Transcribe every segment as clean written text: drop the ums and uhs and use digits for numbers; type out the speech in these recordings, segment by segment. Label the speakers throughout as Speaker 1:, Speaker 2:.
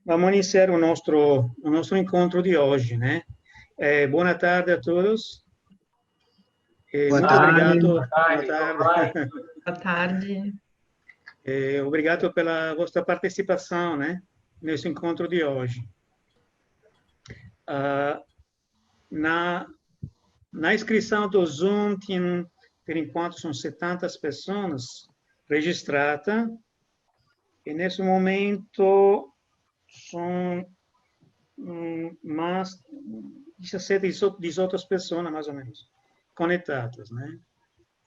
Speaker 1: Vamos iniciar o nosso encontro de hoje, né? Boa tarde a todos.
Speaker 2: Boa
Speaker 1: Muito
Speaker 2: tarde.
Speaker 1: obrigado.
Speaker 3: Boa tarde.
Speaker 4: Boa tarde.
Speaker 1: Obrigado pela vossa participação, né? Nesse encontro de hoje. Na inscrição do Zoom, por enquanto, são 70 pessoas registradas. E, nesse momento, são mais 17, 18 pessoas, mais ou menos, conectadas, né?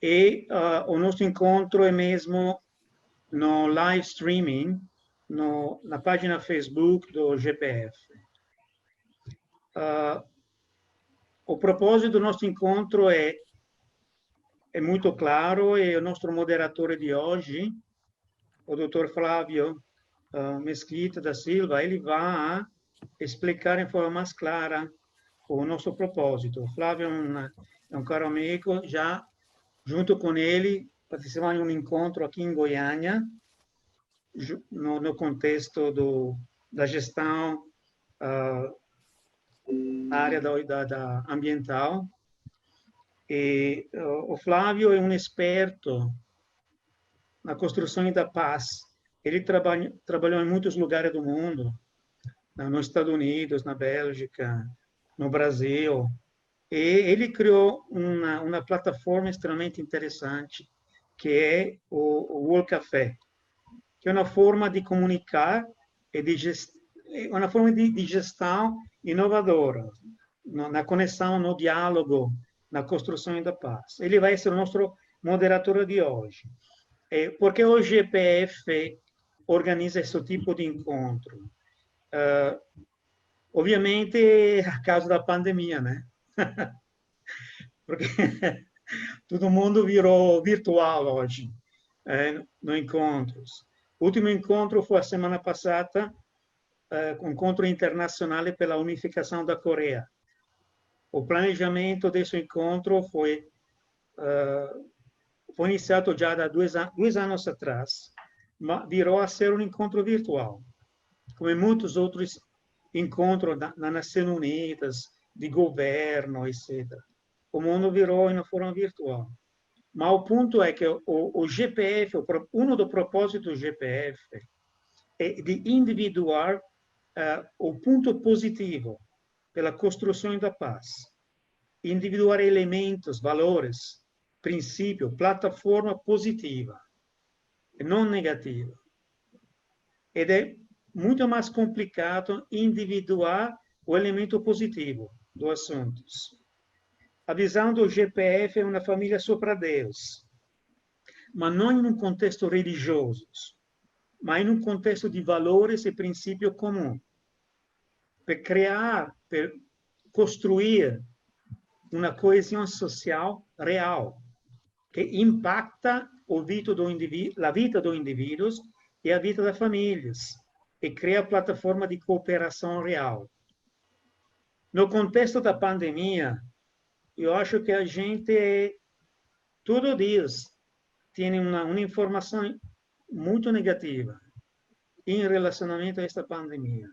Speaker 1: E o nosso encontro é mesmo no live streaming, na página Facebook do GPF. O propósito do nosso encontro é muito claro, e o nosso moderador de hoje, o Dr. Flávio Mesquita da Silva, ele vai explicar em forma mais clara o nosso propósito. O Flávio é um caro amigo, já junto com ele participamos de um encontro aqui em Goiânia, no contexto da gestão área da ambiental. E o Flávio é um experto na construção da paz. Ele trabalhou em muitos lugares do mundo, nos Estados Unidos, na Bélgica, no Brasil. E ele criou uma plataforma extremamente interessante, que é o World Café, que é uma forma de comunicar e uma forma de gestão inovadora, na conexão, no diálogo, na construção da paz. Ele vai ser o nosso moderador de hoje. Porque o GPF organiza esse tipo de encontro? Obviamente, a causa da pandemia, né? Porque todo mundo virou virtual hoje, no encontros. O último encontro foi a semana passada, um encontro internacional pela unificação da Coreia. O planejamento desse encontro foi iniciado já há 2 anos atrás, mas virou a ser um encontro virtual, como muitos outros encontros nas Nações Unidas, de governo, etc. O mundo virou em uma forma virtual. Mas o ponto é que o GPF, um dos propósitos do GPF é de individuar o ponto positivo pela construção da paz. Individuar elementos, valores, princípio, plataforma positiva, não negativa. E é muito mais complicado individuar o elemento positivo dos assuntos. A visão do GPF é uma família só para Deus, mas não em um contexto religioso, mas em um contexto de valores e princípio comum, para criar, para construir uma coesão social real, que impacta a vida dos indivíduos e a vida das famílias, e cria plataforma de cooperação real. No contexto da pandemia, eu acho que a gente, todo dia, tem uma informação muito negativa em relacionamento a esta pandemia.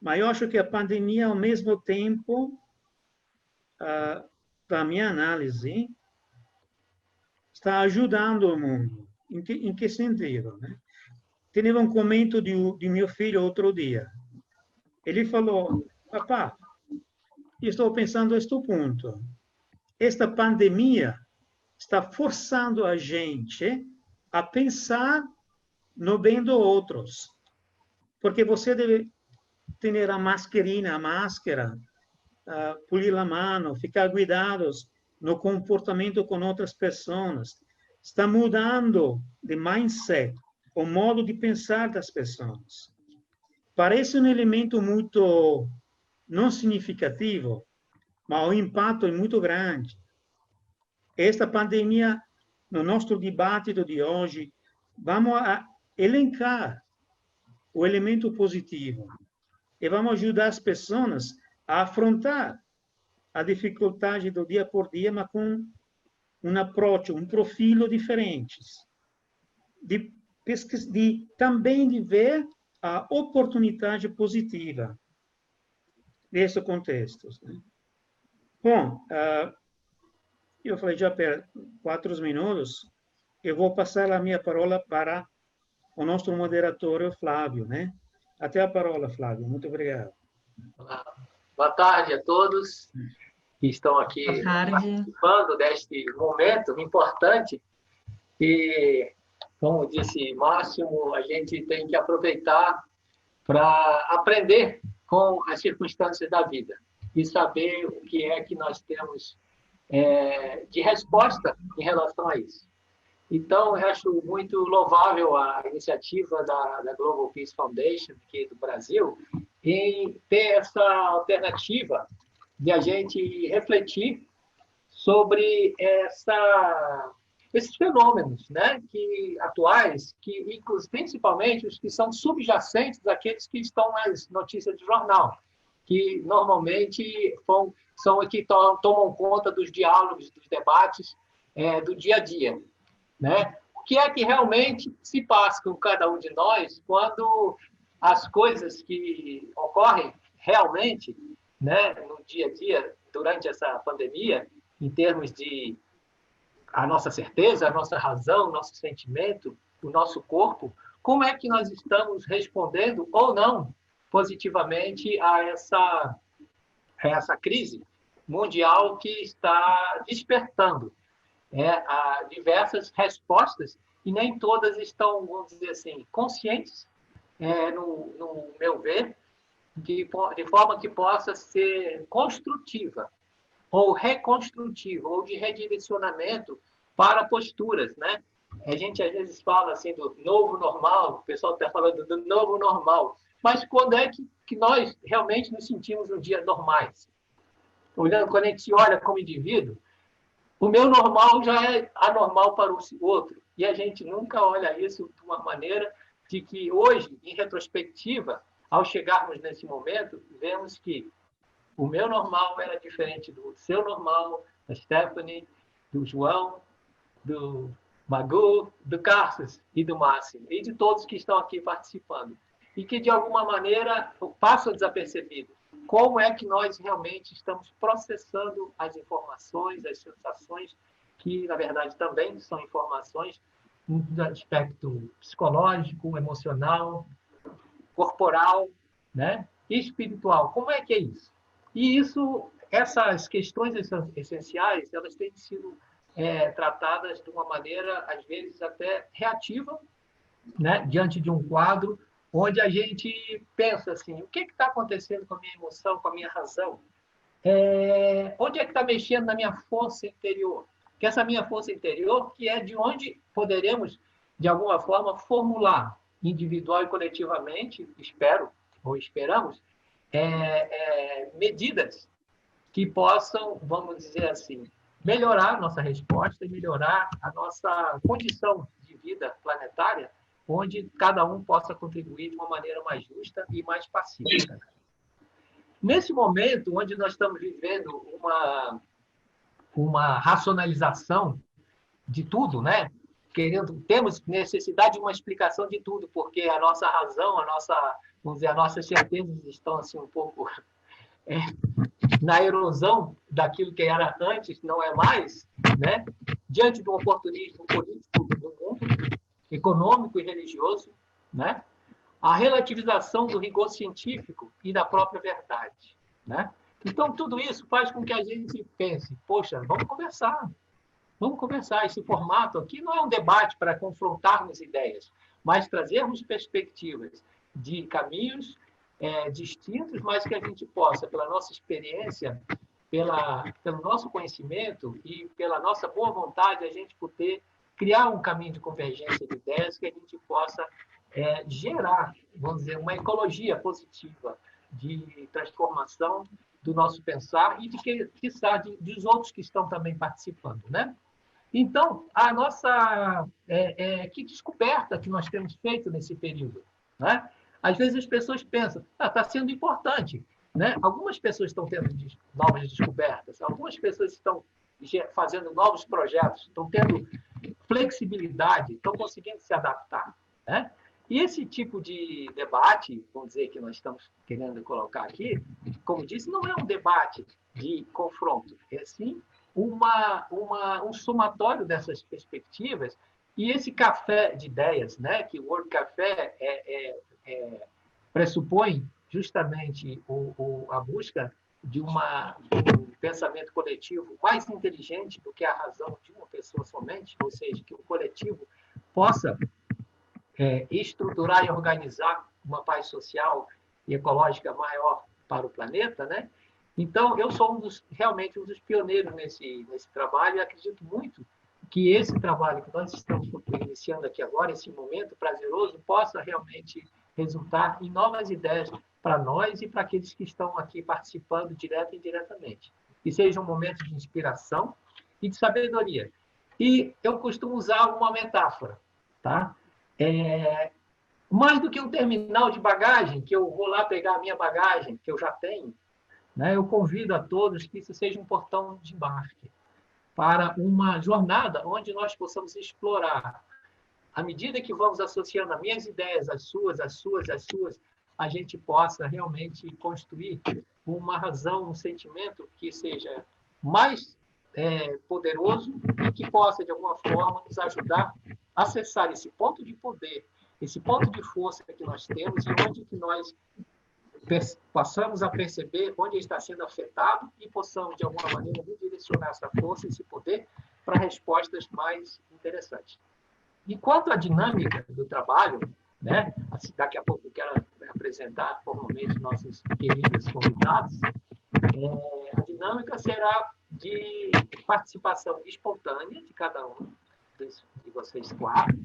Speaker 1: Mas eu acho que a pandemia, ao mesmo tempo, para a minha análise, está ajudando o mundo. Em que sentido? Né? Teve um comento de meu filho outro dia. Ele falou: papá, estou pensando este ponto. Esta pandemia está forçando a gente a pensar no bem dos outros. Porque você deve ter a mascarina, a máscara, polir a mão, ficar cuidados no comportamento com outras pessoas. Está mudando de mindset, o modo de pensar das pessoas. Parece um elemento muito não significativo, mas o impacto é muito grande. Esta pandemia, no nosso debate de hoje, vamos elencar o elemento positivo e vamos ajudar as pessoas a afrontar a dificuldade do dia por dia, mas com um approach, um profilo diferentes, também de ver a oportunidade positiva nesse contexto. Né? Bom, eu falei já per 4 minutos, eu vou passar a minha palavra para o nosso moderador, Flávio, né? Até a palavra, Flávio. Muito obrigado.
Speaker 2: Boa tarde a todos que estão aqui participando deste momento importante e, como disse Máximo, a gente tem que aproveitar para aprender com as circunstâncias da vida e saber o que é que nós temos de resposta em relação a isso. Então, eu acho muito louvável a iniciativa da Global Peace Foundation, aqui do Brasil, em ter essa alternativa de a gente refletir sobre esses fenômenos, né, atuais, principalmente os que são subjacentes àqueles que estão nas notícias de jornal, que normalmente são os que tomam conta dos diálogos, dos debates do dia a dia. Né? O que é que realmente se passa com cada um de nós quando as coisas que ocorrem realmente, né, no dia a dia, durante essa pandemia, em termos de a nossa certeza, a nossa razão, o nosso sentimento, o nosso corpo, como é que nós estamos respondendo ou não positivamente a essa crise mundial que está despertando a diversas respostas e nem todas estão, vamos dizer assim, conscientes, no meu ver, de forma que possa ser construtiva ou reconstrutiva ou de redirecionamento para posturas, né? A gente às vezes fala assim do novo normal, o pessoal está falando do novo normal, mas quando é que nós realmente nos sentimos um dia normais? Olhando, quando a gente se olha como indivíduo, o meu normal já é anormal para o outro. E a gente nunca olha isso de uma maneira de que hoje, em retrospectiva, ao chegarmos nesse momento, vemos que o meu normal era diferente do seu normal, da Stephanie, do João, do Magu, do Carlos e do Máximo, e de todos que estão aqui participando. E que, de alguma maneira, passam desapercebido. Como é que nós realmente estamos processando as informações, as sensações, que, na verdade, também são informações no aspecto psicológico, emocional, corporal, né? E espiritual. Como é que é isso? E essas questões essenciais, elas têm sido tratadas de uma maneira, às vezes, até reativa, né? Diante de um quadro onde a gente pensa assim, o que está acontecendo com a minha emoção, com a minha razão? Onde é que está mexendo na minha força interior? Que essa minha força interior, que é de onde poderemos, de alguma forma, formular individual e coletivamente, espero, ou esperamos, medidas que possam, vamos dizer assim, melhorar a nossa resposta e melhorar a nossa condição de vida planetária, onde cada um possa contribuir de uma maneira mais justa e mais pacífica. Nesse momento, onde nós estamos vivendo uma racionalização de tudo, né? Temos necessidade de uma explicação de tudo, porque a nossa razão, vamos dizer, as nossas certezas estão assim um pouco na erosão daquilo que era antes, não é mais, né? Diante do oportunismo político do mundo, econômico e religioso, né? A relativização do rigor científico e da própria verdade, né? Então, tudo isso faz com que a gente pense, poxa, vamos conversar. Esse formato aqui não é um debate para confrontarmos ideias, mas trazermos perspectivas de caminhos distintos, mas que a gente possa, pela nossa experiência, pelo nosso conhecimento e pela nossa boa vontade, a gente poder criar um caminho de convergência de ideias que a gente possa gerar, vamos dizer, uma ecologia positiva de transformação do nosso pensar e dos outros que estão também participando, né? Então, a nossa que descoberta que nós temos feito nesse período, né? Às vezes as pessoas pensam, está sendo importante, né? Algumas pessoas estão tendo novas descobertas, algumas pessoas estão fazendo novos projetos, estão tendo flexibilidade, estão conseguindo se adaptar, né? E esse tipo de debate, vamos dizer, que nós estamos querendo colocar aqui, como disse, não é um debate de confronto, é sim um somatório dessas perspectivas. E esse café de ideias, né, que o World Café pressupõe justamente a busca de um pensamento coletivo mais inteligente do que a razão de uma pessoa somente, ou seja, que o coletivo possa estruturar e organizar uma paz social e ecológica maior para o planeta, né? Então, eu sou realmente um dos pioneiros nesse trabalho e acredito muito que esse trabalho que nós estamos iniciando aqui agora, esse momento prazeroso, possa realmente resultar em novas ideias para nós e para aqueles que estão aqui participando direta e indiretamente. Que seja um momento de inspiração e de sabedoria. E eu costumo usar uma metáfora, tá? Mais do que um terminal de bagagem, que eu vou lá pegar a minha bagagem, que eu já tenho, né? Eu convido a todos que isso seja um portão de embarque para uma jornada onde nós possamos explorar. À medida que vamos associando as minhas ideias, as suas, a gente possa realmente construir uma razão, um sentimento que seja mais poderoso e que possa, de alguma forma, nos ajudar a acessar esse ponto de poder, esse ponto de força que nós temos e onde que nós passamos a perceber onde está sendo afetado e possamos, de alguma maneira, redirecionar essa força, esse poder, para respostas mais interessantes. E quanto à dinâmica do trabalho, né? Daqui a pouco eu quero apresentar formalmente nossos queridos convidados, a dinâmica será de participação espontânea de cada um de vocês quatro,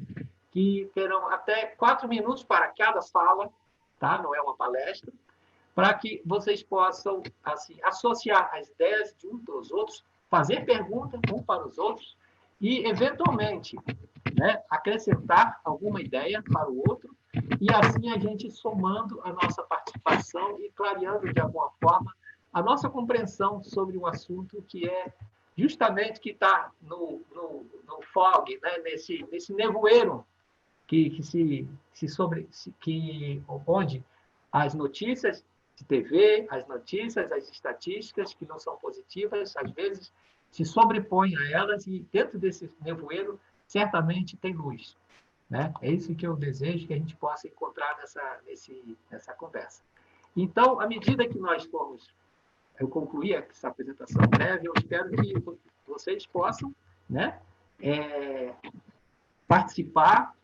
Speaker 2: que terão até 4 minutos para cada fala, tá? Não é uma palestra, para que vocês possam assim, associar as ideias de um dos outros, fazer perguntas um para os outros e, eventualmente, né, acrescentar alguma ideia para o outro e, assim, a gente somando a nossa participação e clareando, de alguma forma, a nossa compreensão sobre um assunto que é justamente que está no fog, né, nesse nevoeiro onde as notícias de TV, as notícias, as estatísticas que não são positivas, às vezes se sobrepõem a elas e dentro desse nevoeiro certamente tem luz, né? É isso que eu desejo que a gente possa encontrar nessa conversa. Então, à medida que nós formos, eu concluir essa apresentação breve, eu espero que vocês possam, né, participar.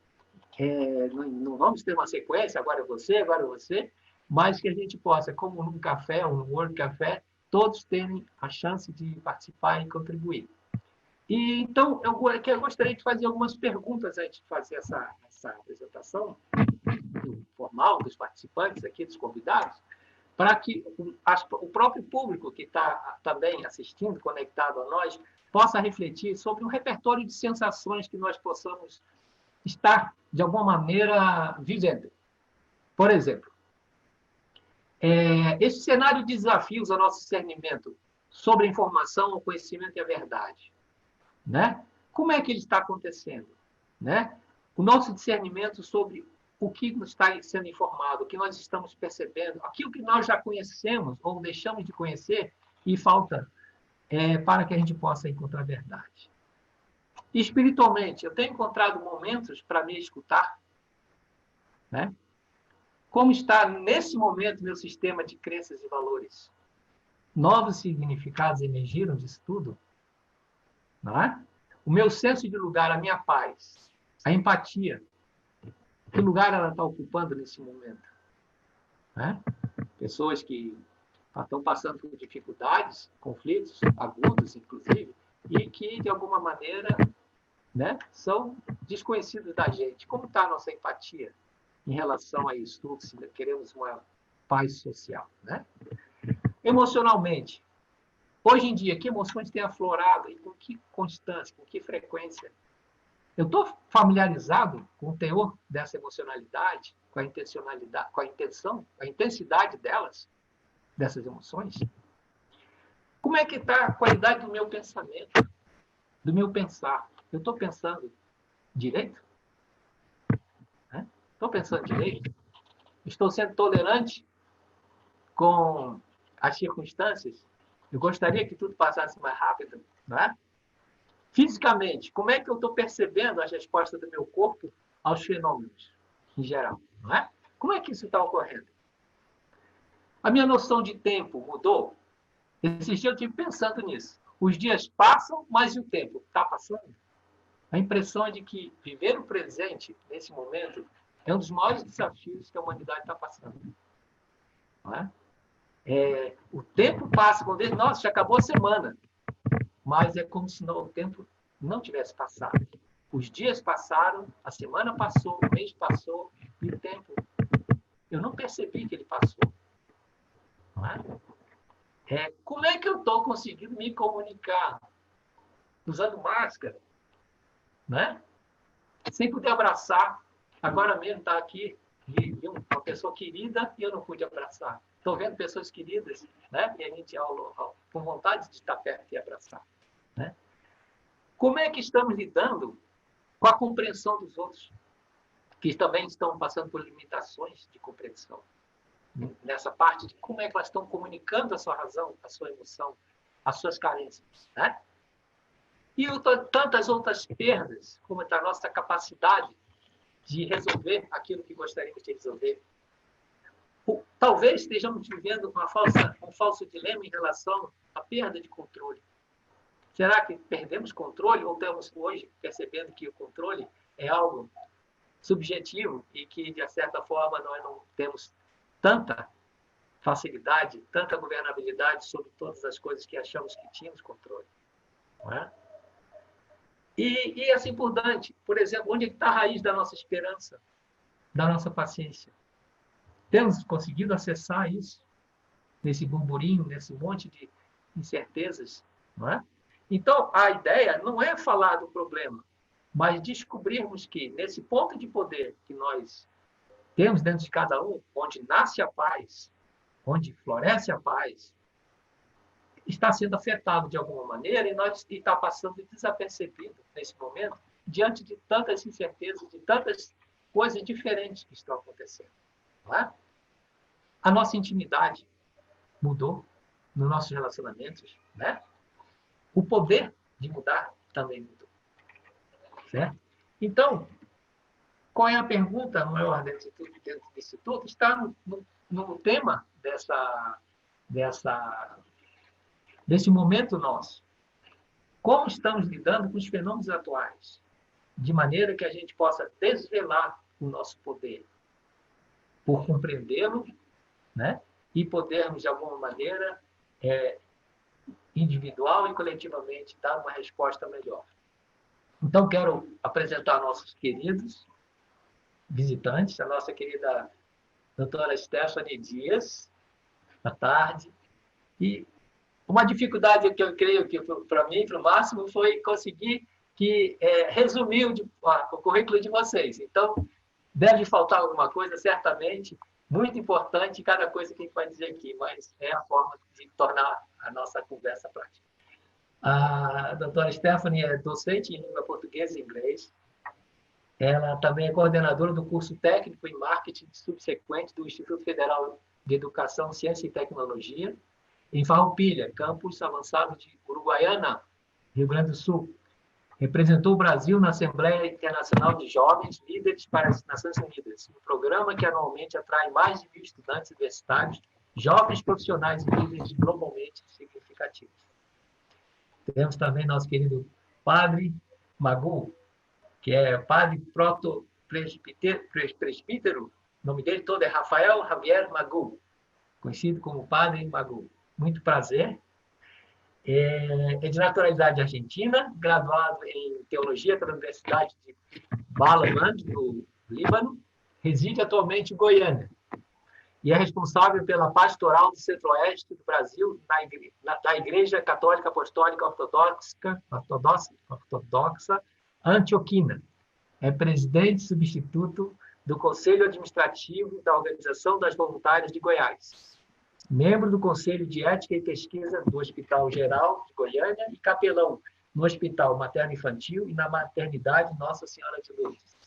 Speaker 2: Não vamos ter uma sequência, agora você, mas que a gente possa, como num café, ou no World Café, todos terem a chance de participar e contribuir. E, então, eu gostaria de fazer algumas perguntas antes de fazer essa apresentação formal dos participantes aqui, dos convidados, para que o próprio público que está também assistindo, conectado a nós, possa refletir sobre um repertório de sensações que nós possamos estar, de alguma maneira, vivendo. Por exemplo, esse cenário de desafios ao nosso discernimento sobre a informação, o conhecimento e a verdade, né? Como é que ele está acontecendo, né? O nosso discernimento sobre o que está sendo informado, o que nós estamos percebendo, aquilo que nós já conhecemos ou deixamos de conhecer e falta para que a gente possa encontrar a verdade. Espiritualmente, eu tenho encontrado momentos para me escutar, né? Como está, nesse momento, meu sistema de crenças e valores? Novos significados emergiram disso tudo? Não é? O meu senso de lugar, a minha paz, a empatia, que lugar ela está ocupando nesse momento? Né? Pessoas que estão passando por dificuldades, conflitos agudos, inclusive, e que, de alguma maneira, né, são desconhecidos da gente. Como está a nossa empatia em relação a isso? Se queremos uma paz social, né? Emocionalmente, hoje em dia, que emoções têm aflorado e com que constância, com que frequência? Eu estou familiarizado com o teor dessa emocionalidade, com a intencionalidade, com a intensidade delas, dessas emoções? Como é que está a qualidade do meu pensamento, do meu pensar? Eu estou pensando direito? Estou pensando direito? Estou sendo tolerante com as circunstâncias? Eu gostaria que tudo passasse mais rápido, não é? Fisicamente, como é que eu estou percebendo as respostas do meu corpo aos fenômenos em geral, não é? Como é que isso está ocorrendo? A minha noção de tempo mudou? Esses dias eu estive pensando nisso. Os dias passam, mas e o tempo está passando? A impressão é de que viver o presente, nesse momento, é um dos maiores desafios que a humanidade está passando. Não é? O tempo passa, quando diz, nossa, já acabou a semana. Mas é como se o tempo não tivesse passado. Os dias passaram, a semana passou, o mês passou, e o tempo, eu não percebi que ele passou. Não é? Como é que eu estou conseguindo me comunicar usando máscara, né? Sem poder abraçar? Agora mesmo está aqui uma pessoa querida e eu não pude abraçar. Estou vendo pessoas queridas, né? E a gente com vontade de estar perto e abraçar, né? Como é que estamos lidando com a compreensão dos outros, que também estão passando por limitações de compreensão? Nessa parte de como é que elas estão comunicando a sua razão, a sua emoção, as suas carências, né? E tantas outras perdas, como a nossa capacidade de resolver aquilo que gostaríamos de resolver. Talvez estejamos vivendo um falso dilema em relação à perda de controle. Será que perdemos controle ou estamos hoje percebendo que o controle é algo subjetivo e que, de certa forma, nós não temos tanta facilidade, tanta governabilidade sobre todas as coisas que achamos que tínhamos controle. Não é? E assim por diante. Por exemplo, onde está a raiz da nossa esperança, da nossa paciência? Temos conseguido acessar isso? Nesse burburinho, nesse monte de incertezas? Não é? Então, a ideia não é falar do problema, mas descobrirmos que, nesse ponto de poder que nós temos dentro de cada um, onde nasce a paz, onde floresce a paz, está sendo afetado de alguma maneira e está passando desapercebido nesse momento, diante de tantas incertezas, de tantas coisas diferentes que estão acontecendo. Não é? A nossa intimidade mudou nos nossos relacionamentos, né? O poder de mudar também mudou. Certo? Então, qual é a pergunta maior dentro disso tudo? Está no tema desse momento nosso. Como estamos lidando com os fenômenos atuais? De maneira que a gente possa desvelar o nosso poder, por compreendê-lo, né? E podermos, de alguma maneira, individual e coletivamente, dar uma resposta melhor. Então, quero apresentar nossos queridos visitantes, a nossa querida doutora Stephanie Dias, boa tarde. E uma dificuldade que eu creio que para mim, para o Máximo, foi conseguir resumir o currículo de vocês. Então, deve faltar alguma coisa, certamente, muito importante, cada coisa que a gente vai dizer aqui, mas é a forma de tornar a nossa conversa prática. A doutora Stephanie é docente em língua portuguesa e inglês. Ela também é coordenadora do curso técnico em marketing subsequente do Instituto Federal de Educação, Ciência e Tecnologia, em Farroupilha, campus avançado de Uruguaiana, Rio Grande do Sul. Representou o Brasil na Assembleia Internacional de Jovens Líderes para as Nações Unidas, um programa que anualmente atrai mais de 1.000 estudantes universitários, jovens profissionais e líderes globalmente significativos. Temos também nosso querido Padre Magu, que é padre proto-presbítero, o nome dele todo é Rafael Javier Magu, conhecido como Padre Magu. Muito prazer. É de naturalidade argentina, graduado em teologia pela Universidade de Balamand, no Líbano, reside atualmente em Goiânia e é responsável pela pastoral do centro-oeste do Brasil da Igreja Católica Apostólica Ortodoxa Antioquina. É presidente substituto do Conselho Administrativo da Organização das Voluntárias de Goiás. membro do Conselho de Ética e Pesquisa do Hospital Geral de Goiânia e capelão no Hospital Materno-Infantil e na Maternidade Nossa Senhora de Lourdes.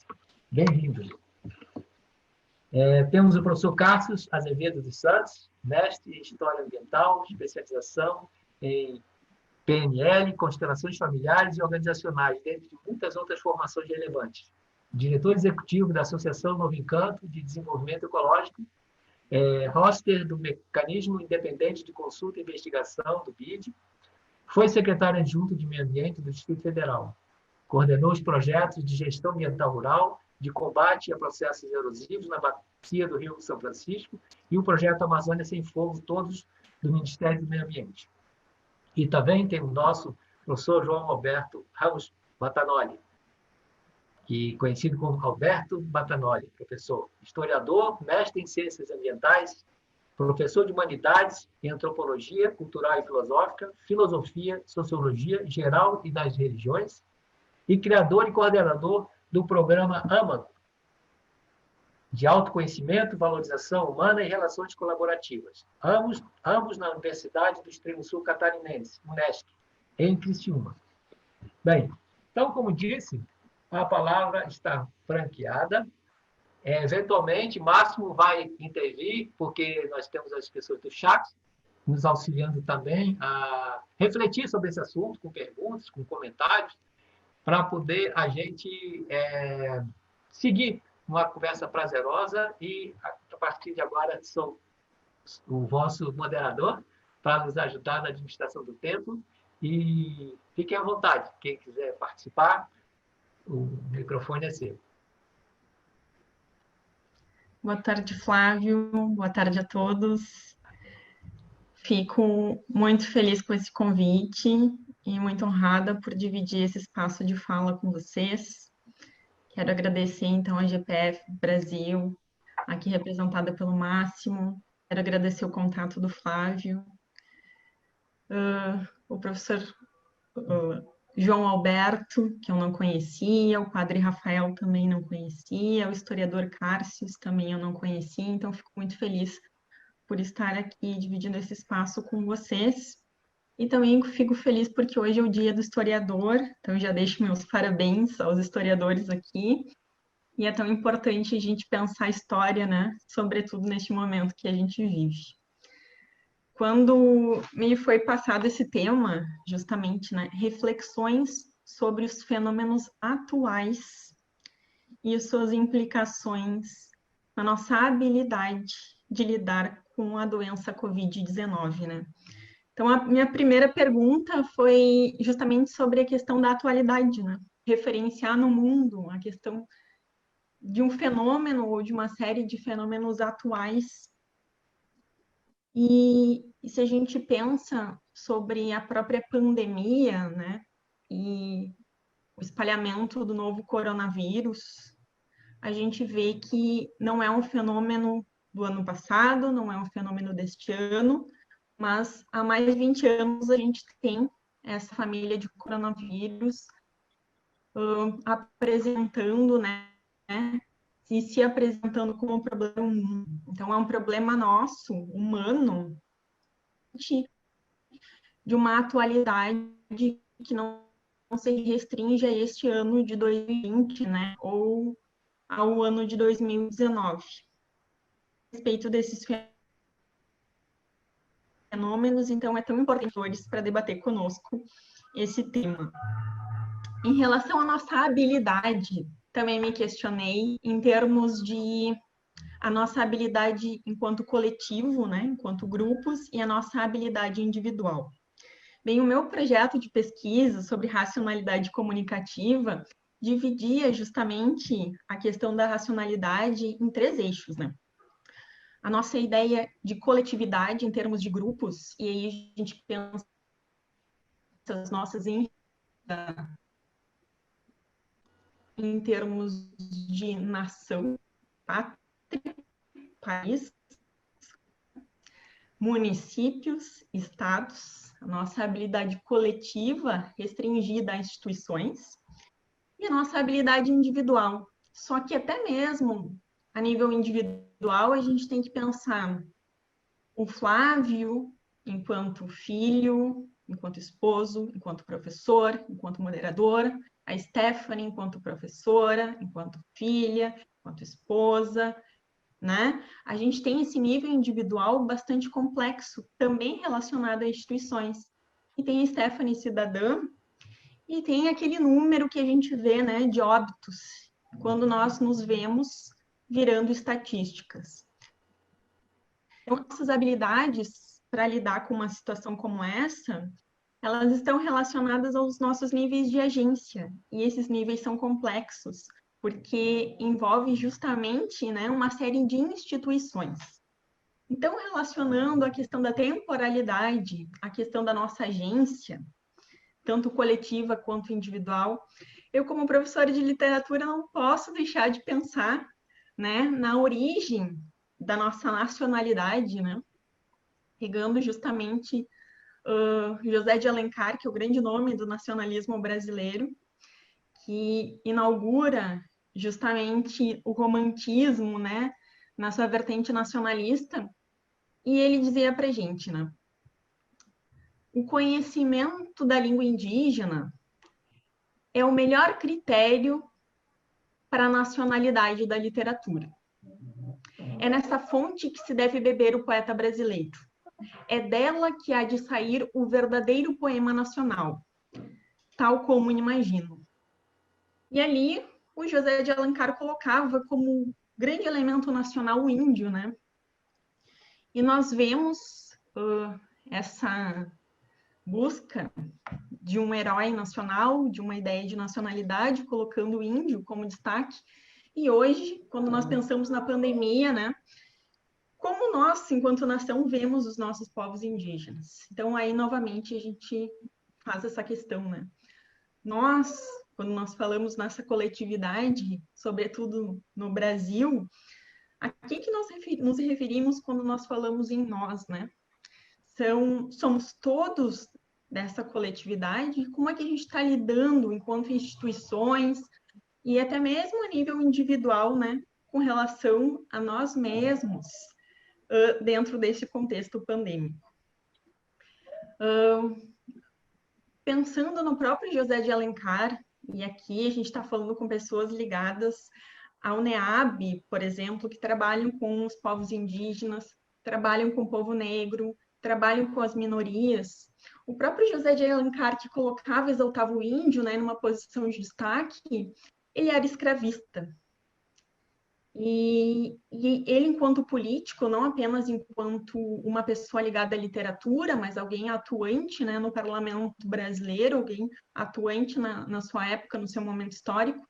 Speaker 2: Bem-vindo. Temos o professor Cássio Azevedo dos Santos, mestre em História Ambiental, especialização em PNL, constelações familiares e organizacionais, dentre muitas outras formações relevantes. Diretor executivo da Associação Novo Encanto de Desenvolvimento Ecológico, roster do Mecanismo Independente de Consulta e Investigação, do BID, foi secretário adjunto de Meio Ambiente do Distrito Federal. Coordenou os projetos de gestão ambiental rural, de combate a processos erosivos na bacia do Rio São Francisco e o projeto Amazônia Sem Fogo, todos do Ministério do Meio Ambiente. E também tem o nosso professor João Alberto Ramos Batanoli, que conhecido como Alberto Batanoli, professor, historiador, mestre em ciências ambientais, professor de humanidades e antropologia cultural e filosófica, filosofia, sociologia geral e das religiões, e criador e coordenador do programa AMA, de autoconhecimento, valorização humana e relações colaborativas, ambos na Universidade do Extremo Sul Catarinense, UNESC, em Criciúma. Bem, então, como disse, a palavra está franqueada. Eventualmente, Máximo vai intervir, porque nós temos as pessoas do chat nos auxiliando também a refletir sobre esse assunto, com perguntas, com comentários, para poder a gente seguir uma conversa prazerosa e, a partir de agora, sou o vosso moderador para nos ajudar na administração do tempo. E fiquem à vontade, quem quiser participar, o microfone é seu.
Speaker 4: Boa tarde, Flávio. Boa tarde a todos. Fico muito feliz com esse convite e muito honrada por dividir esse espaço de fala com vocês. Quero agradecer, então, a GPF Brasil, aqui representada pelo Máximo. Quero agradecer o contato do Flávio. O professor João Alberto, que eu não conhecia, o padre Rafael também não conhecia, o historiador Cássio também eu não conhecia, então fico muito feliz por estar aqui dividindo esse espaço com vocês. E também fico feliz porque hoje é o dia do historiador, então já deixo meus parabéns aos historiadores aqui. E é tão importante a gente pensar a história, né? Sobretudo neste momento que a gente vive. Quando me foi passado esse tema, justamente, né? Reflexões sobre os fenômenos atuais e suas implicações na nossa habilidade de lidar com a doença Covid-19, né? Então, a minha primeira pergunta foi justamente sobre a questão da atualidade, né? Referenciar no mundo a questão de um fenômeno ou de uma série de fenômenos atuais. E se a gente pensa sobre a própria pandemia, né? E o espalhamento do novo coronavírus, a gente vê que não é um fenômeno do ano passado, não é um fenômeno deste ano, mas há mais de 20 anos a gente tem essa família de coronavírus apresentando, né, e se apresentando como um problema humano. Então, é um problema nosso, humano, de uma atualidade que não se restringe a este ano de 2020, né, ou ao ano de 2019. A respeito desses fenômenos, então é tão importante hoje para debater conosco esse tema. Em relação à nossa habilidade, também me questionei em termos de a nossa habilidade enquanto coletivo, né, enquanto grupos, e a nossa habilidade individual. Bem, o meu projeto de pesquisa sobre racionalidade comunicativa dividia justamente a questão da racionalidade em 3 eixos, né? A nossa ideia de coletividade em termos de grupos, e aí a gente pensa as nossas em termos de nação, pátria, país, municípios, estados, a nossa habilidade coletiva restringida a instituições e a nossa habilidade individual. Só que até mesmo a nível individual a gente tem que pensar o Flávio, enquanto filho, enquanto esposo, enquanto professor, enquanto moderador, a Stephanie enquanto professora, enquanto filha, enquanto esposa, né? A gente tem esse nível individual bastante complexo, também relacionado a instituições. E tem a Stephanie cidadã, e tem aquele número que a gente vê, né, de óbitos, quando nós nos vemos virando estatísticas. Então, essas habilidades para lidar com uma situação como essa, elas estão relacionadas aos nossos níveis de agência, e esses níveis são complexos, porque envolve justamente, né, uma série de instituições. Então, relacionando a questão da temporalidade, a questão da nossa agência, tanto coletiva quanto individual, eu, como professora de literatura, não posso deixar de pensar, né, na origem da nossa nacionalidade, né, pegando justamente José de Alencar, que é o grande nome do nacionalismo brasileiro, que inaugura justamente o romantismo, né, na sua vertente nacionalista, e ele dizia para a gente, né, o conhecimento da língua indígena é o melhor critério para a nacionalidade da literatura. É nessa fonte que se deve beber o poeta brasileiro. É dela que há de sair o verdadeiro poema nacional, tal como imagino. E ali, o José de Alencar colocava como grande elemento nacional o índio, né? E nós vemos essa busca de um herói nacional, de uma ideia de nacionalidade, colocando o índio como destaque. E hoje, quando nós pensamos na pandemia, né, como nós, enquanto nação, vemos os nossos povos indígenas? Então, aí, novamente, a gente faz essa questão, né? Nós, quando nós falamos nessa coletividade, sobretudo no Brasil, a que nós nos referimos quando nós falamos em nós, né? Somos todos dessa coletividade? Como é que a gente está lidando enquanto instituições e até mesmo a nível individual, né? Com relação a nós mesmos dentro desse contexto pandêmico. Pensando no próprio José de Alencar, e aqui a gente está falando com pessoas ligadas ao NEAB, por exemplo, que trabalham com os povos indígenas, trabalham com o povo negro, trabalham com as minorias. O próprio José de Alencar, que colocava, exaltava o índio, né, numa posição de destaque, ele era escravista. E ele, enquanto político, não apenas enquanto uma pessoa ligada à literatura, mas alguém atuante, né, no parlamento brasileiro, alguém atuante na sua época, no seu momento histórico,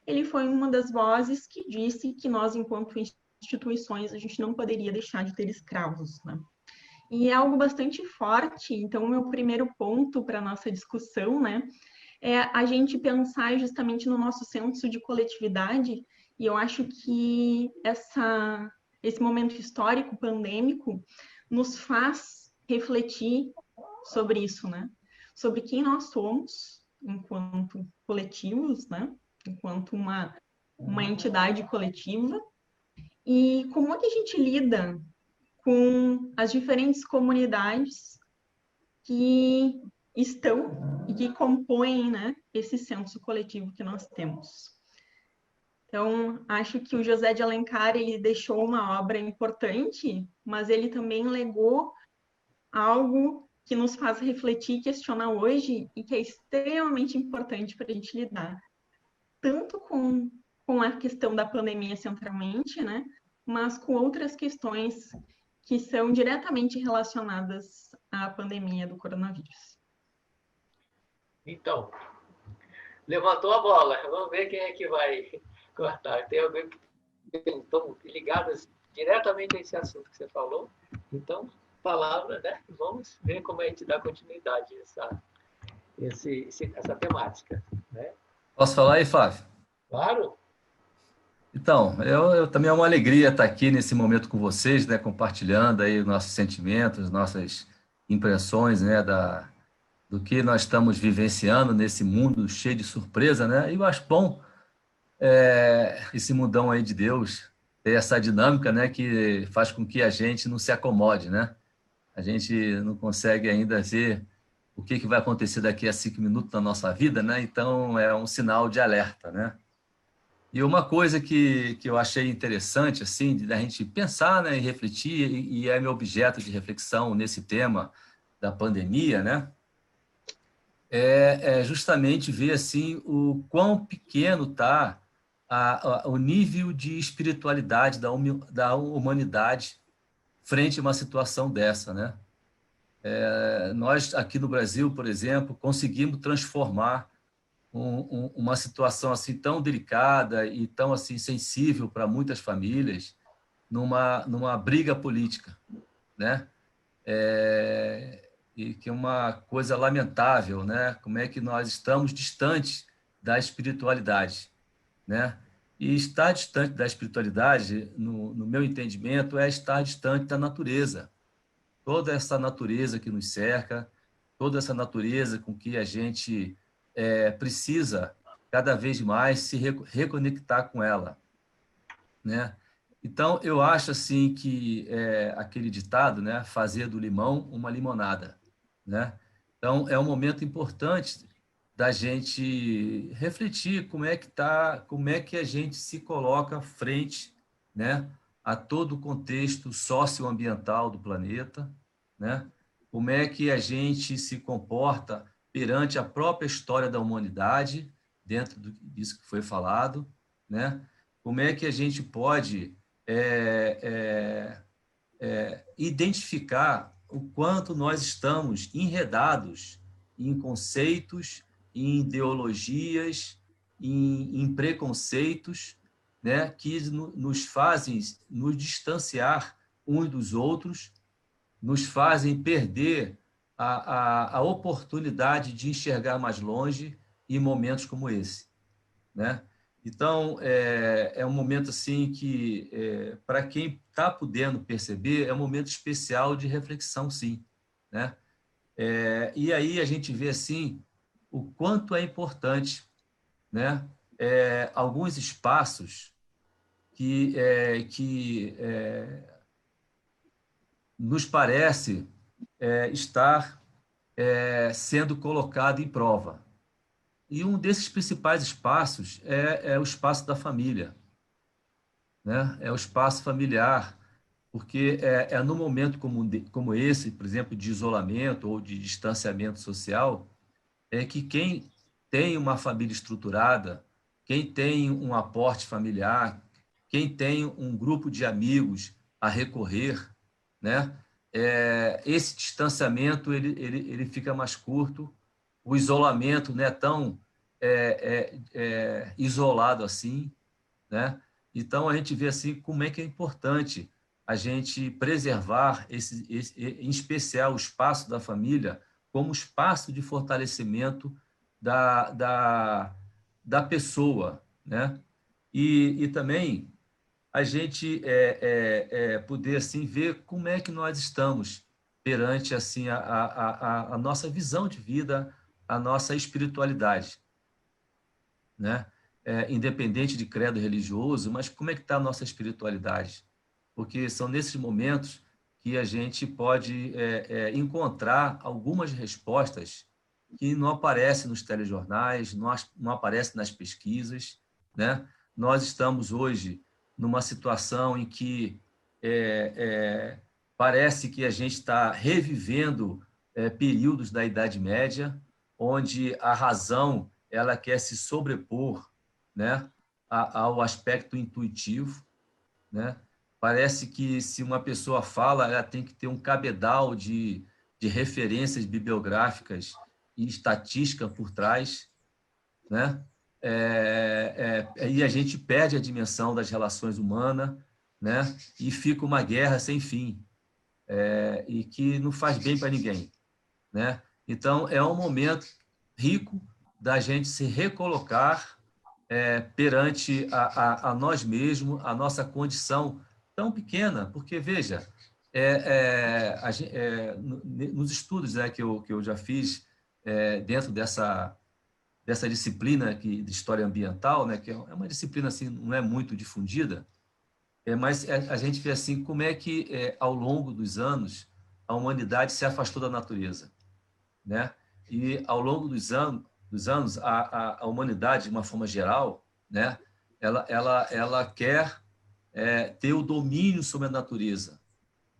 Speaker 4: ele foi uma das vozes que disse que nós, enquanto instituições, a gente não poderia deixar de ter escravos, né? E é algo bastante forte. Então, o meu primeiro ponto para a nossa discussão, né, é a gente pensar justamente no nosso senso de coletividade. E eu acho que esse momento histórico pandêmico nos faz refletir sobre isso, né? Sobre quem nós somos enquanto coletivos, né? Enquanto uma entidade coletiva, e como é que a gente lida com as diferentes comunidades que estão e que compõem, né, esse senso coletivo que nós temos. Então, acho que o José de Alencar, ele deixou uma obra importante, mas ele também legou algo que nos faz refletir e questionar hoje, e que é extremamente importante para a gente lidar, tanto com a questão da pandemia centralmente, né, mas com outras questões que são diretamente relacionadas à pandemia do coronavírus.
Speaker 2: Então, levantou a bola. Vamos ver quem é que vai cortar. Tem alguém que estão ligadas diretamente a esse assunto que você falou. Então, palavra, né? Vamos ver como a gente dá continuidade a essa temática, né?
Speaker 3: Posso falar aí, Flávio?
Speaker 2: Claro.
Speaker 3: Então, eu também é uma alegria estar aqui nesse momento com vocês, né, compartilhando aí os nossos sentimentos, nossas impressões, né, do que nós estamos vivenciando nesse mundo cheio de surpresa, né? E eu acho bom esse mundão aí de Deus, ter essa dinâmica, né, que faz com que a gente não se acomode, né? A gente não consegue ainda ver o que vai acontecer daqui a 5 minutos na nossa vida, né? Então, é um sinal de alerta, né? E uma coisa que eu achei interessante, assim, da gente pensar, né, e refletir, e é meu objeto de reflexão nesse tema da pandemia, né? É justamente ver, assim, o quão pequeno está o nível de espiritualidade da humanidade frente a uma situação dessa, né? Nós, aqui no Brasil, por exemplo, conseguimos transformar uma situação assim tão delicada e tão assim sensível para muitas famílias numa briga política, né? E que é uma coisa lamentável, né? Como é que nós estamos distantes da espiritualidade, né? E estar distante da espiritualidade, no meu entendimento, é estar distante da natureza. Toda essa natureza que nos cerca, toda essa natureza com que a gente precisa cada vez mais se reconectar com ela, né? Então, eu acho assim que aquele ditado, né, fazer do limão uma limonada, né? Então, é um momento importante da gente refletir como é que a gente se coloca frente, né, a todo o contexto socioambiental do planeta, né? Como é que a gente se comporta perante a própria história da humanidade, dentro disso que foi falado, né? Como é que a gente pode identificar o quanto nós estamos enredados em conceitos, em ideologias, em preconceitos, né, que nos fazem nos distanciar uns dos outros, nos fazem perder a oportunidade de enxergar mais longe em momentos como esse, né? Então, é um momento assim que, para quem está podendo perceber, é um momento especial de reflexão, sim, né? E aí a gente vê, assim, o quanto é importante, né? Alguns espaços que nos parece estar sendo colocado em prova. E um desses principais espaços é o espaço da família, né? É o espaço familiar, porque no momento como esse, por exemplo, de isolamento ou de distanciamento social, é que quem tem uma família estruturada, quem tem um aporte familiar, quem tem um grupo de amigos a recorrer, né? Esse distanciamento ele fica mais curto, o isolamento não é tão isolado assim, né? Então a gente vê assim como é que é importante a gente preservar em especial o espaço da família como espaço de fortalecimento da pessoa, né? E também a gente poder assim ver como é que nós estamos perante assim a nossa visão de vida, a nossa espiritualidade, né? Independente de credo religioso, mas como é que está a nossa espiritualidade? Porque são nesses momentos que a gente pode encontrar algumas respostas que não aparecem nos telejornais, não aparecem nas pesquisas, né? Nós estamos hoje numa situação em que parece que a gente está revivendo períodos da Idade Média, onde a razão ela quer se sobrepor, né, ao aspecto intuitivo, né? Parece que se uma pessoa fala, ela tem que ter um cabedal de referências bibliográficas e estatística por trás, né? E a gente perde a dimensão das relações humanas, né? E fica uma guerra sem fim, e que não faz bem para ninguém, né? Então, é um momento rico da gente se recolocar perante a nós mesmos, a nossa condição tão pequena, porque, veja, nos estudos que eu já fiz dentro dessa disciplina de história ambiental, né, que é uma disciplina assim, não é muito difundida, mas a gente vê assim, como é que, ao longo dos anos, a humanidade se afastou da natureza, né? E, ao longo dos anos a humanidade, de uma forma geral, né? Ela quer ter o domínio sobre a natureza,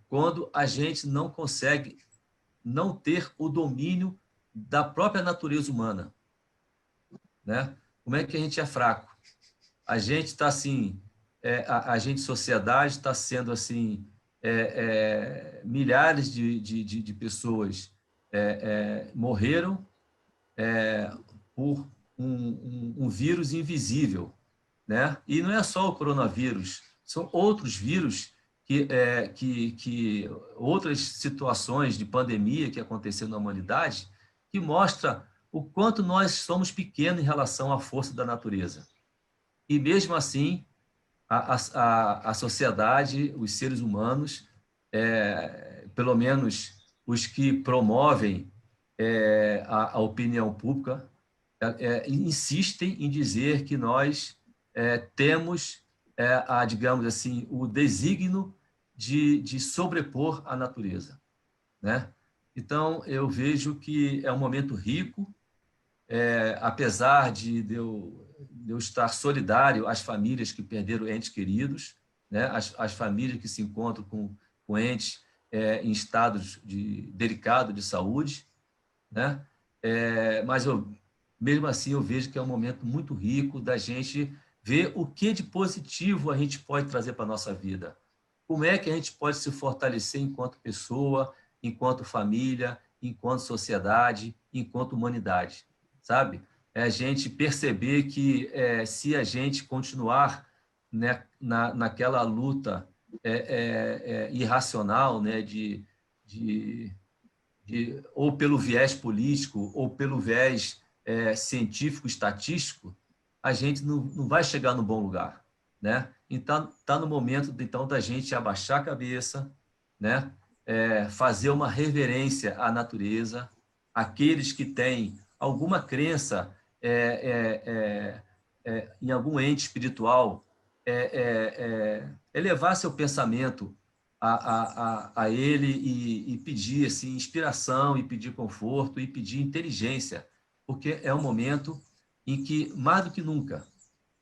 Speaker 3: quando a gente não consegue não ter o domínio da própria natureza humana, né? Como é que a gente é fraco? A gente está assim, a gente, sociedade, está sendo assim, milhares de pessoas morreram por um vírus invisível, né? E não é só o coronavírus, são outros vírus que outras situações de pandemia que aconteceram na humanidade, que mostra o quanto nós somos pequenos em relação à força da natureza. E mesmo assim, a sociedade, os seres humanos, pelo menos os que promovem a opinião pública, insistem em dizer que nós temos, digamos assim, o desígnio de sobrepor a natureza, né? Então, eu vejo que é um momento rico, apesar de eu estar solidário às famílias que perderam entes queridos, né? As famílias que se encontram com entes em estados delicado de saúde, né? Mas mesmo assim eu vejo que é um momento muito rico da gente ver o que de positivo a gente pode trazer para a nossa vida. Como é que a gente pode se fortalecer enquanto pessoa, enquanto família, enquanto sociedade, enquanto humanidade, sabe? É a gente perceber que se a gente continuar, né, naquela luta irracional, né, ou pelo viés político ou pelo viés científico, estatístico, a gente não vai chegar no bom lugar, né? Então, está no momento, então, da gente abaixar a cabeça, né? Fazer uma reverência à natureza, aqueles que têm alguma crença em algum ente espiritual, elevar seu pensamento a ele e pedir assim, inspiração, e pedir conforto, e pedir inteligência, porque é um momento em que, mais do que nunca,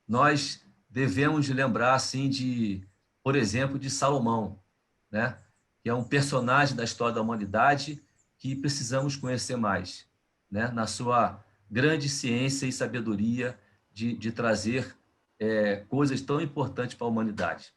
Speaker 3: nós devemos lembrar, assim, por exemplo, de Salomão, né? Que é um personagem da história da humanidade que precisamos conhecer mais, né? Na sua grande ciência e sabedoria de trazer coisas tão importantes para a humanidade,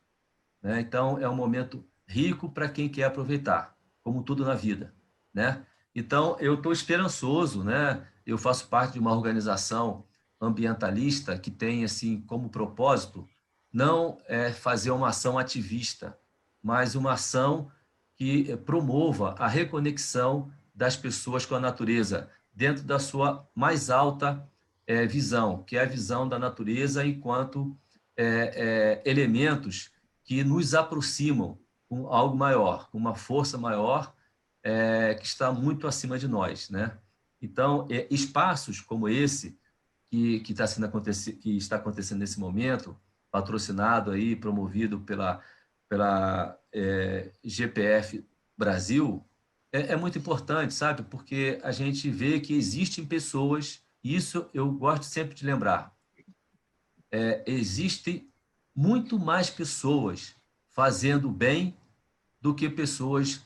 Speaker 3: né? Então, é um momento rico para quem quer aproveitar, como tudo na vida, né? Então, eu estou esperançoso, né? Eu faço parte de uma organização ambientalista que tem assim como propósito não fazer uma ação ativista, mas uma ação que promova a reconexão das pessoas com a natureza dentro da sua mais alta visão, que é a visão da natureza enquanto elementos que nos aproximam com algo maior, com uma força maior que está muito acima de nós, né? Então, espaços como esse que está acontecendo nesse momento, patrocinado aí, promovido pela GPF Brasil, é muito importante, sabe? Porque a gente vê que existem pessoas, e isso eu gosto sempre de lembrar, existem muito mais pessoas fazendo bem do que pessoas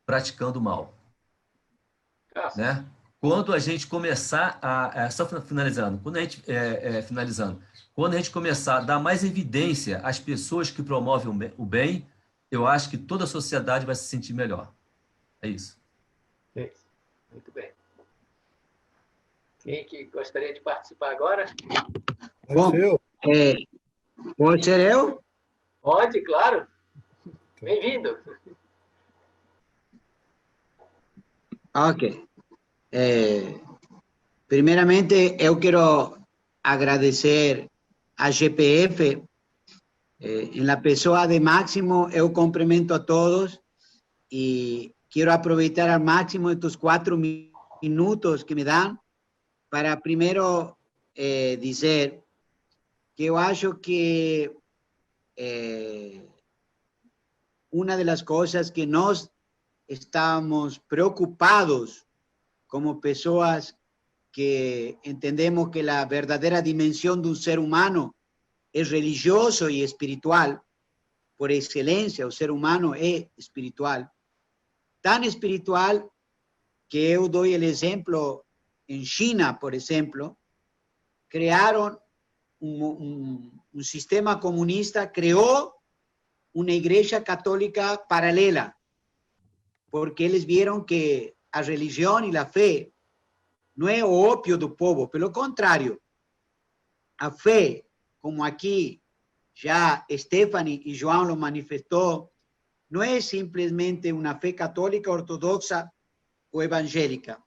Speaker 3: praticando mal, né? Quando a gente começar só finalizando, quando a gente começar a dar mais evidência às pessoas que promovem o bem, eu acho que toda a sociedade vai se sentir melhor. É isso.
Speaker 2: Muito bem. Quem que gostaria de participar agora?
Speaker 5: Bom, pode ser eu?
Speaker 2: Pode, claro. Bem-vindo.
Speaker 5: Ok. Primeiramente, eu quero agradecer a GPF. En la pessoa de Máximo, eu cumprimento a todos e quero aproveitar ao máximo estes 4 minutos que me dão para primeiro dizer que eu acho que una de las cosas que nos estamos preocupados como personas que entendemos que la verdadera dimensión de un ser humano es religioso y espiritual, por excelencia, el ser humano es espiritual, tan espiritual que yo doy el ejemplo, en China, por ejemplo, crearon un sistema comunista, creó una iglesia católica paralela, porque ellos vieron que la religión y la fe no es opio del pueblo, pero lo contrario, la fe, como aquí ya Stephanie y João lo manifestó, no es simplemente una fe católica, ortodoxa o evangélica.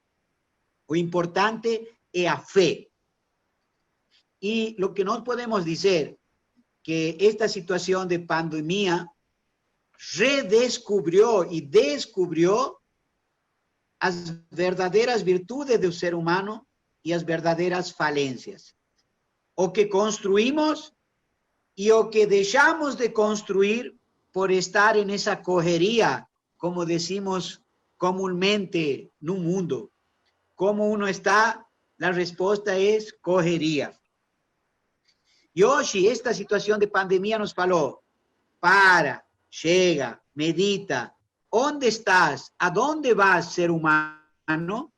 Speaker 5: Lo importante es la fe. Y lo que no podemos decir que esta situación de pandemia redescubrió y descubrió las verdaderas virtudes del ser humano y las verdaderas falencias. O que construimos y o que dejamos de construir por estar en esa correría, como decimos comúnmente en un mundo. ¿Cómo uno está? La respuesta es correría. Y hoy esta situación de pandemia nos falou, para, llega, medita, ¿dónde estás? ¿A dónde vas, ser humano?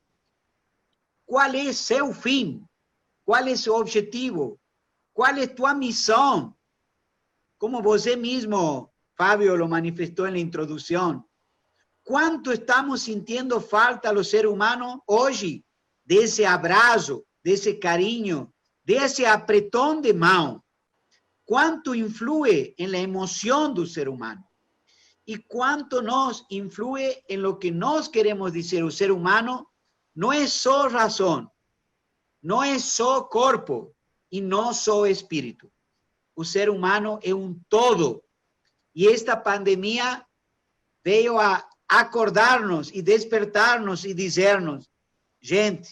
Speaker 5: ¿Cuál es su fin? ¿Cuál es su objetivo? ¿Cuál es tu misión? Como você mismo, Fabio, lo manifestó en la introducción. ¿Cuánto estamos sintiendo falta a los seres humanos hoy de ese abrazo, de ese cariño, de ese apretón de mano? ¿Cuánto influye en la emoción del ser humano? ¿Y cuánto nos influye en lo que nos queremos decir? El ser humano no es solo razón, no es solo cuerpo y no solo espíritu. El ser humano es un todo. Y esta pandemia veio a acordarnos y despertarnos y decirnos, gente,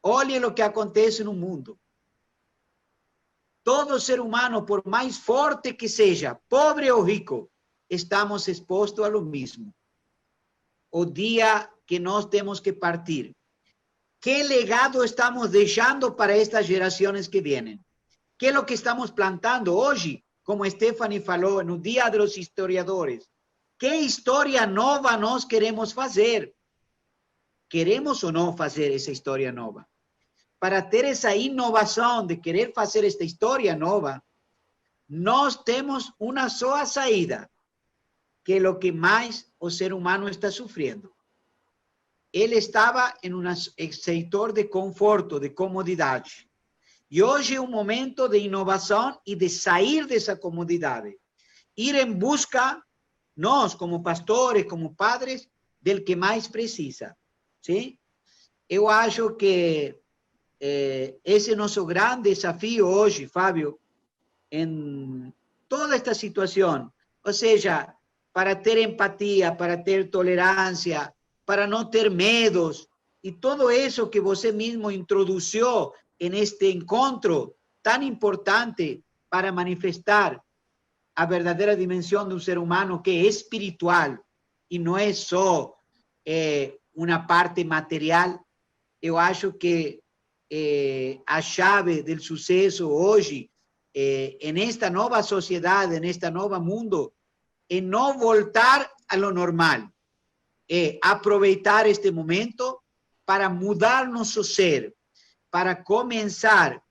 Speaker 5: olhe lo que acontece en el mundo. Todo ser humano, por más fuerte que sea, pobre o rico, estamos expuestos a lo mismo. O día que nos tenemos que partir. ¿Qué legado estamos dejando para estas generaciones que vienen? ¿Qué es lo que estamos plantando hoy? Como Stephanie falou, en el Día de los Historiadores. ¿Qué historia nueva nos queremos hacer? ¿Queremos o no hacer esa historia nueva? Para ter esa innovación de querer hacer esta historia nueva, nos tenemos una sola salida, que es lo que más el ser humano está sufriendo. Él estaba en un sector de conforto, de comodidad. Y hoy es un momento de innovación y de salir de esa comodidad. Ir en busca, nos como pastores, como padres, del que más precisa. ¿Sí? Yo acho que ese es nuestro gran desafío hoy, Fabio, en toda esta situación. O sea, para ter empatía, para ter tolerancia, para no ter medos, y todo eso que você mismo introdució en este encuentro tan importante para manifestar a verdadera dimensión de un ser humano que es espiritual y no es solo una parte material. Yo acho que a chave del suceso hoy en esta nueva sociedad, en este nuevo mundo, es no voltar a lo normal, aprovechar este momento para mudar nuestro ser, para comenzar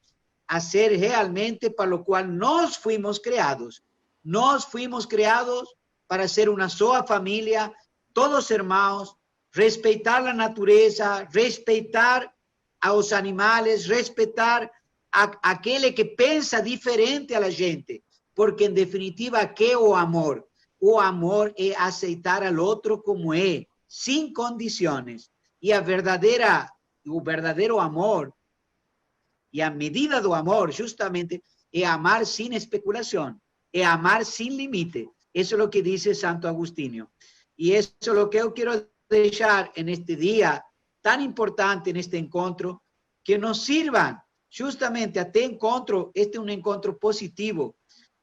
Speaker 5: a ser realmente para lo cual nos fuimos creados. Nos fuimos creados para ser una sola familia, todos hermanos, respetar la naturaleza, respetar a los animales, respetar a aquel que piensa diferente a la gente, porque en definitiva, ¿qué es el amor? El amor es aceitar al otro como es, sin condiciones. Y el verdadero amor, y a medida del amor, justamente, es amar sin especulación, es amar sin límite. Eso es lo que dice Santo Agustinio. Y eso es lo que yo quiero dejar en este día tan importante, en este encuentro, que nos sirvan justamente a este encuentro, este es un encuentro positivo.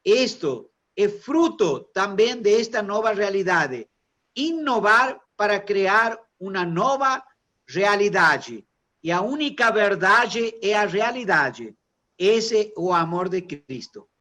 Speaker 5: Esto é fruto também desta nova realidade. Inovar para criar uma nova realidade. E a única verdade é a realidade. Esse é o amor de Cristo.